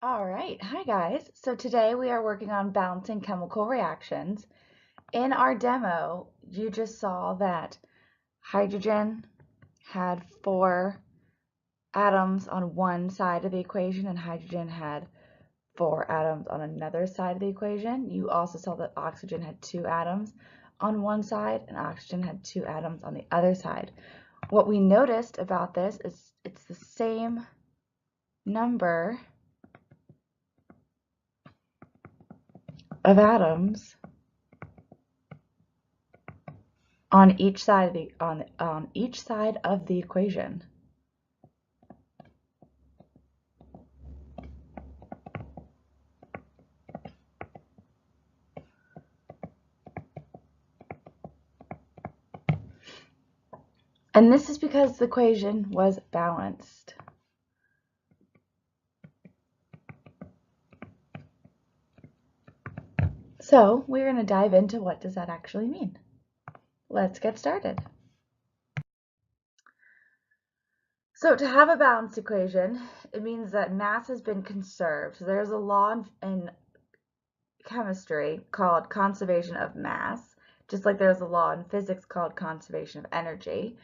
All right, hi guys. So today we are working on balancing chemical reactions. In our demo, you just saw that hydrogen had 4 atoms on one side of the equation and hydrogen had 4 atoms on another side of the equation. You also saw that oxygen had 2 atoms on one side and oxygen had 2 atoms on the other side. What we noticed about this is it's the same number of atoms on each side of the equation. And this is because the equation was balanced. So we're going to dive into what does that actually mean. Let's get started. So to have a balanced equation, it means that mass has been conserved. So there's a law in chemistry called conservation of mass, just like there's a law in physics called conservation of energy.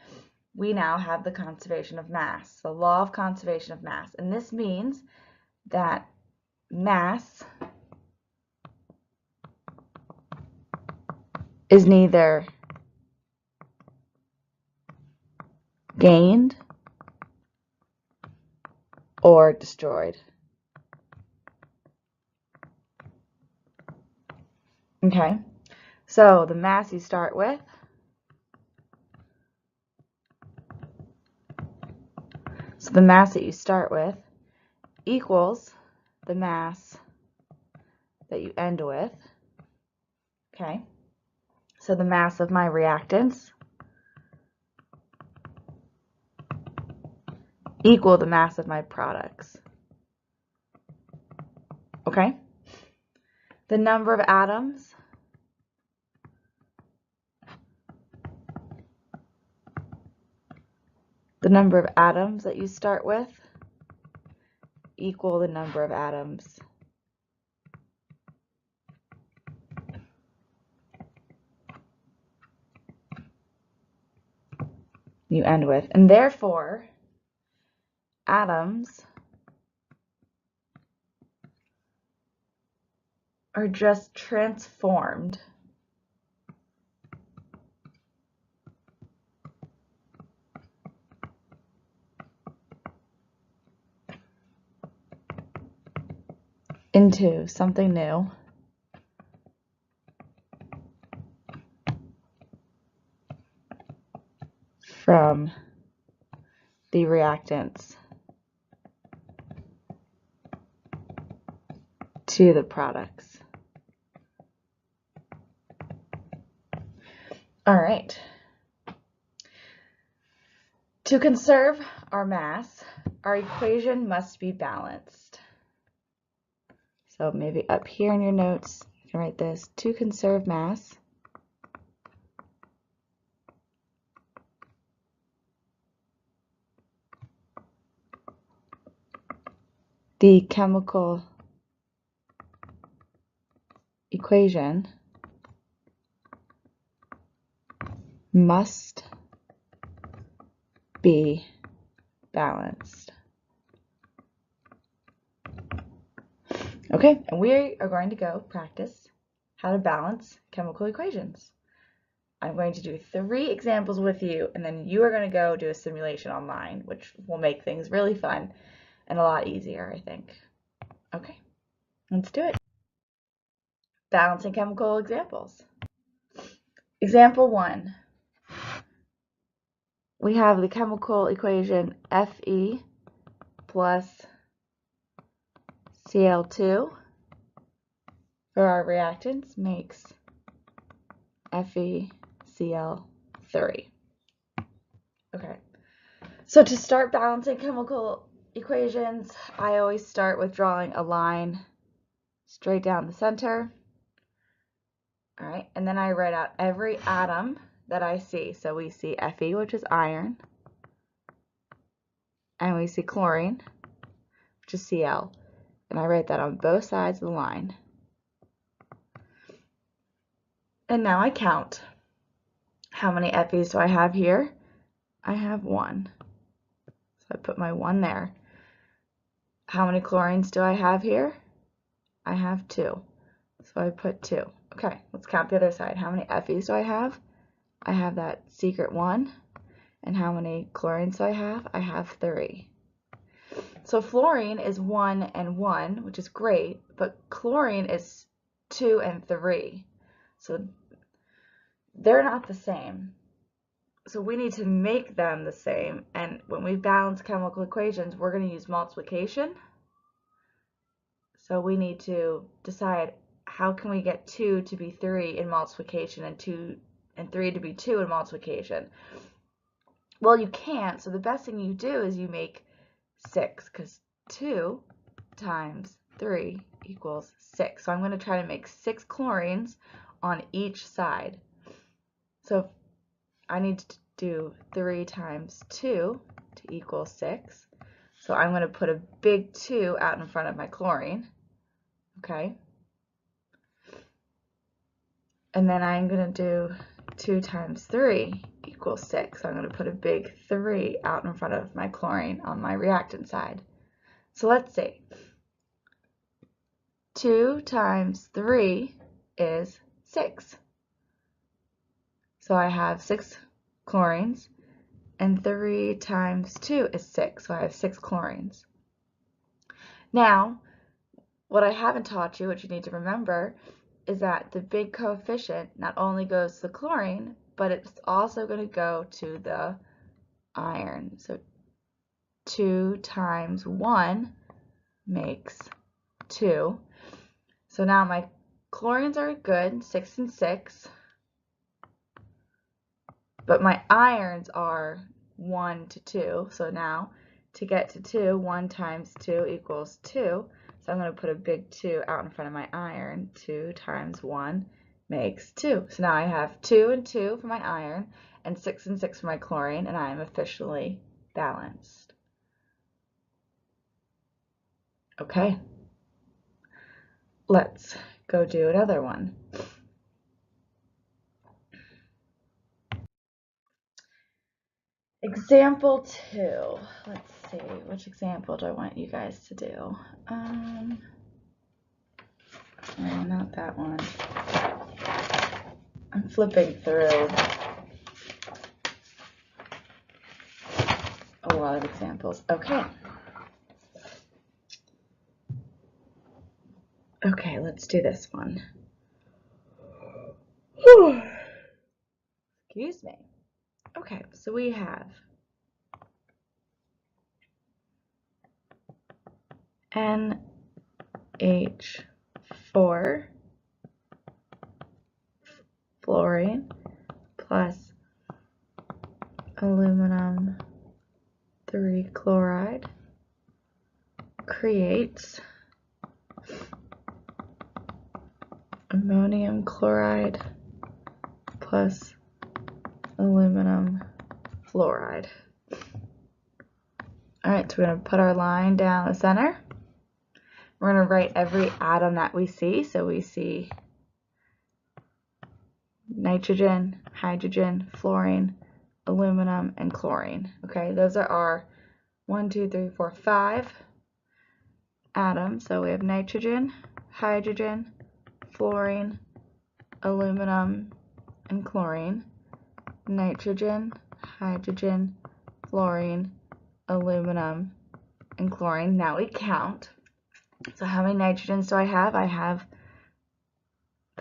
We now have the conservation of mass, the law of conservation of mass. And this means that mass is neither gained or destroyed. Okay, so the mass you start with equals the mass that you end with. Okay, so the mass of my reactants equal the mass of my products. Okay, the number of atoms that you start with equal the number of atoms you end with, and therefore atoms are just transformed into something new from the reactants to the products. All right. To conserve our mass, our equation must be balanced. So maybe up here in your notes, you can write this: to conserve mass, the chemical equation must be balanced. Okay, and we are going to go practice how to balance chemical equations. I'm going to do 3 examples with you, and then you are going to go do a simulation online, which will make things really fun and a lot easier, I think. Okay, let's do it. Balancing chemical examples. Example 1. We have the chemical equation Fe plus Cl2 for our reactants makes FeCl3. Okay, so to start balancing chemical equations, I always start with drawing a line straight down the center. All right, and then I write out every atom that I see. So we see Fe, which is iron, and we see chlorine, which is Cl. And I write that on both sides of the line. And now I count. How many Fe's do I have here? I have 1. So I put my 1 there. How many chlorines do I have here? I have 2. So I put 2. Okay, let's count the other side. How many Fe's do I have? I have that secret 1. And how many chlorines do I have? I have 3. So fluorine is 1 and 1, which is great, but chlorine is 2 and 3. So they're not the same. So we need to make them the same. And when we balance chemical equations, we're going to use multiplication. So we need to decide how can we get 2 to be 3 in multiplication and 3 to be 2 in multiplication. Well, you can't. So the best thing you do is you make 6, because 2 times 3 equals 6. So I'm going to try to make 6 chlorines on each side. So I need to do 3 times 2 to equal 6. So I'm going to put a big 2 out in front of my chlorine. Okay. And then I'm going to do 2 times 3 equals 6. So I'm going to put a big 3 out in front of my chlorine on my reactant side. So let's see. 2 times 3 is 6. So I have 6 chlorines, and 3 times 2 is 6. So I have 6 chlorines. Now, what I haven't taught you, which you need to remember, is that the big coefficient not only goes to the chlorine, but it's also going to go to the iron. So 2 times 1 makes 2. So now my chlorines are good, 6 and 6, but my irons are 1 to 2. So now to get to 2, 1 times 2 equals 2. So I'm going to put a big 2 out in front of my iron. 2 times 1 makes 2. So now I have 2 and 2 for my iron and 6 and 6 for my chlorine, and I am officially balanced. Okay, let's go do another one. Example 2. Let's see, which example do I want you guys to do? No, not that one. I'm flipping through a lot of examples. Okay. Okay, let's do this one. Excuse me. Okay, so we have NH4 fluorine plus aluminum 3 chloride creates ammonium chloride plus aluminum fluoride. All right, so we're going to put our line down the center. We're going to write every atom that we see. So we see nitrogen, hydrogen, fluorine, aluminum, and chlorine. Okay, those are our 1, 2, 3, 4, 5 atoms. So we have nitrogen, hydrogen, fluorine, aluminum, and chlorine. Nitrogen, hydrogen, fluorine, aluminum, and chlorine. Now we count. So how many nitrogens do I have? I have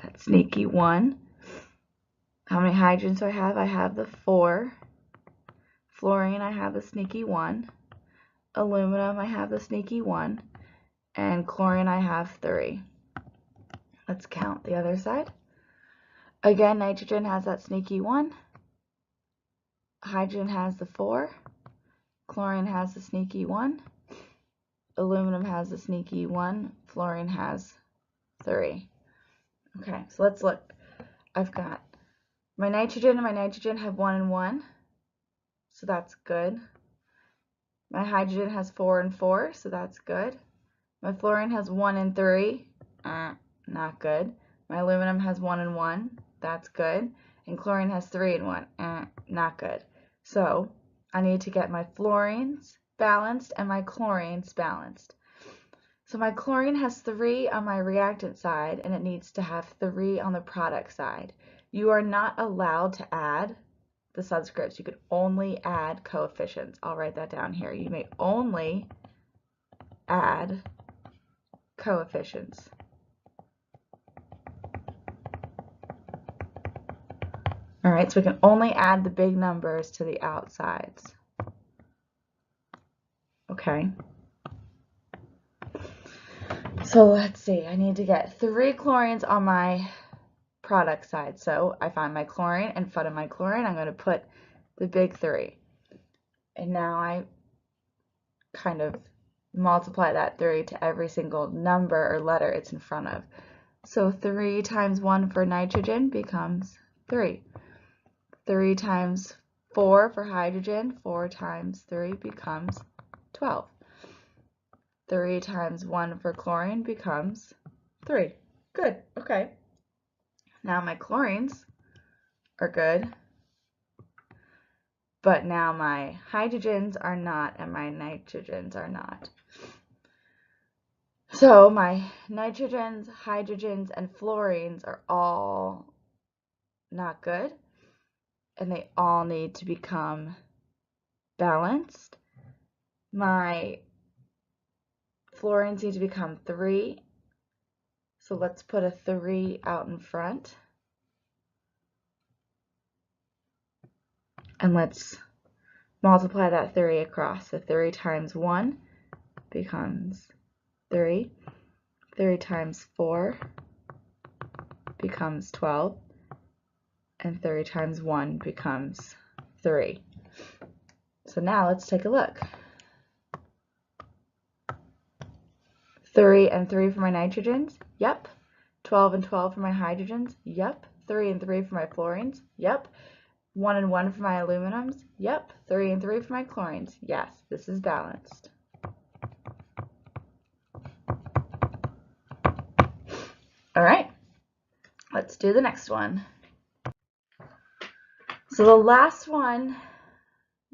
that sneaky 1. How many hydrogens do I have? I have the 4. Fluorine, I have the sneaky 1. Aluminum, I have the sneaky 1. And chlorine, I have 3. Let's count the other side. Again, nitrogen has that sneaky 1. Hydrogen has the 4. Chlorine has the sneaky 1. Aluminum has the sneaky 1. Fluorine has 3. Okay, so let's look. I've got my nitrogen and my nitrogen have 1 and 1. So that's good. My hydrogen has 4 and 4, so that's good. My fluorine has 1 and 3. Not good. My aluminum has 1 and 1. That's good. And chlorine has 3 and 1. Not good. So I need to get my fluorines balanced and my chlorines balanced. So my chlorine has 3 on my reactant side, and it needs to have 3 on the product side. You are not allowed to add the subscripts. You could only add coefficients. I'll write that down here. You may only add coefficients. All right, so we can only add the big numbers to the outsides. Okay. So let's see, I need to get 3 chlorines on my product side. So I find my chlorine, and in front of my chlorine, I'm going to put the big 3. And now I kind of multiply that 3 to every single number or letter it's in front of. So 3 times 1 for nitrogen becomes 3. 3 times 4 for hydrogen, 4 times 3 becomes 12. 3 times 1 for chlorine becomes 3. Good, okay. Now my chlorines are good, but now my hydrogens are not and my nitrogens are not. So my nitrogens, hydrogens, and fluorines are all not good, and they all need to become balanced. My fluorines need to become 3, so let's put a 3 out in front. And let's multiply that 3 across. So 3 times 1 becomes 3. 3 times 4 becomes 12. And 3 times 1 becomes 3. So now let's take a look. 3 and 3 for my nitrogens? Yep. 12 and 12 for my hydrogens? Yep. 3 and 3 for my fluorines? Yep. 1 and 1 for my aluminums? Yep. 3 and 3 for my chlorines? Yes, this is balanced. All right, let's do the next one. So the last one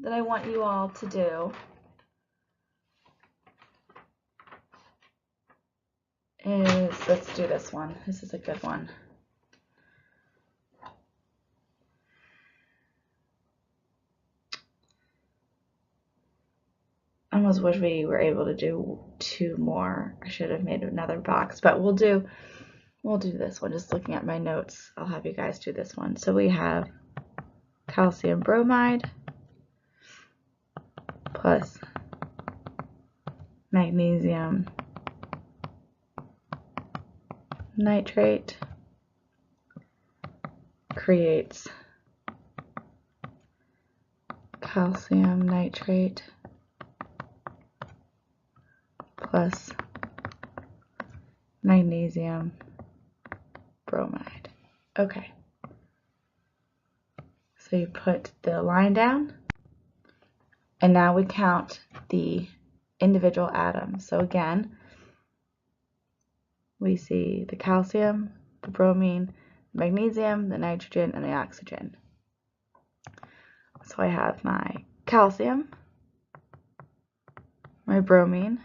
that I want you all to do is, let's do this one. This is a good one. I almost wish we were able to do 2 more. I should have made another box, but we'll do this one. Just looking at my notes, I'll have you guys do this one. So we have calcium bromide plus magnesium nitrate creates calcium nitrate plus magnesium bromide. Okay. So you put the line down, and now we count the individual atoms. So again, we see the calcium, the bromine, the magnesium, the nitrogen, and the oxygen. So I have my calcium, my bromine,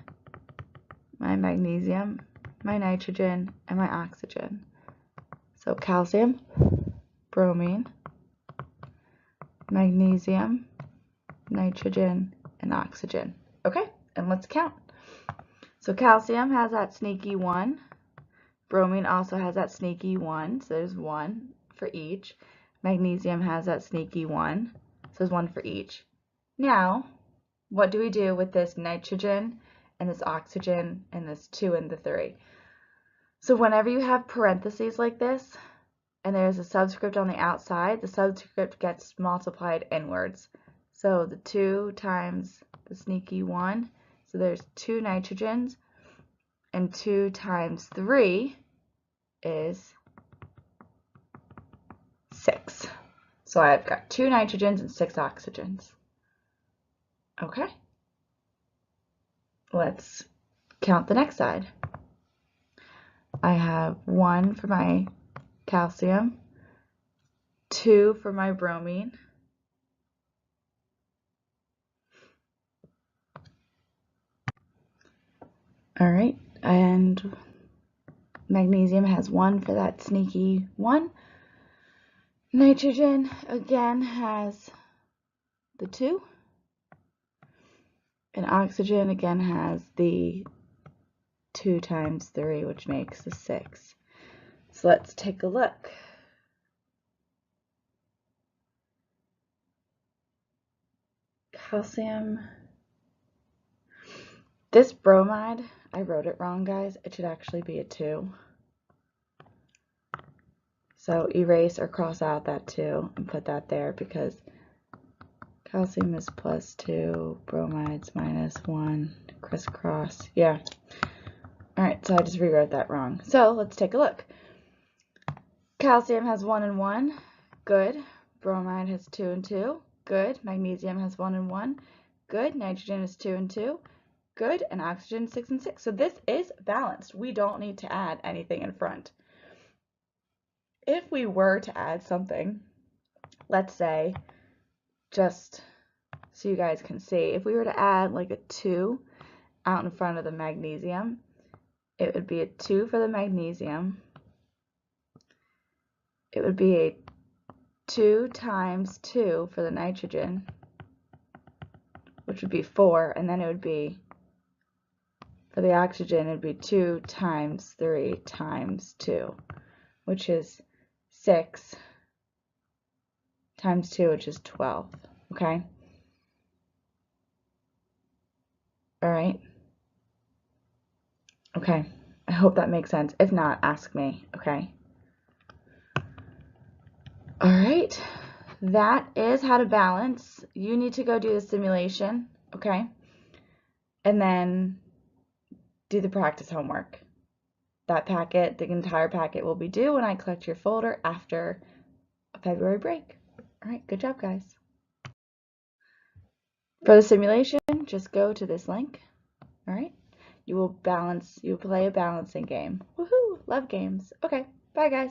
my magnesium, my nitrogen, and my oxygen. So calcium, bromine, magnesium, nitrogen, and oxygen. Okay, and let's count. So calcium has that sneaky 1. Bromine also has that sneaky 1, so there's 1 for each. Magnesium has that sneaky 1, so there's 1 for each. Now, what do we do with this nitrogen and this oxygen and this 2 and the 3? So whenever you have parentheses like this, and there's a subscript on the outside, the subscript gets multiplied inwards. So the 2 times the sneaky 1, so there's 2 nitrogens, and 2 times 3 is 6. So I've got 2 nitrogens and 6 oxygens. Okay. Let's count the next side. I have 1 for my calcium, 2 for my bromine, all right, and magnesium has 1 for that sneaky 1. Nitrogen again has the 2, and oxygen again has the 2 times 3, which makes the 6. So let's take a look. Calcium. This bromide, I wrote it wrong, guys. It should actually be a 2. So erase or cross out that 2 and put that there, because calcium is +2, bromide's -1, crisscross. Yeah. Alright, so I just rewrote that wrong. So let's take a look. Calcium has 1 and 1. Good. Bromide has 2 and 2. Good. Magnesium has 1 and 1. Good. Nitrogen is 2 and 2. Good. And oxygen 6 and 6. So this is balanced. We don't need to add anything in front. If we were to add something, let's say, just so you guys can see, if we were to add like a 2 out in front of the magnesium, it would be a 2 for the magnesium. It would be a 2 times 2 for the nitrogen, which would be 4, and then it would be, for the oxygen, it would be 2 times 3 times 2, which is 6 times 2, which is 12, okay? All right. Okay, I hope that makes sense. If not, ask me, okay? All right, that is how to balance. You need to go do the simulation, okay? And then do the practice homework. That packet, the entire packet, will be due when I collect your folder after a February break. All right, good job, guys. For the simulation, just go to this link, all right? You will play a balancing game. Woohoo, love games. Okay, bye guys.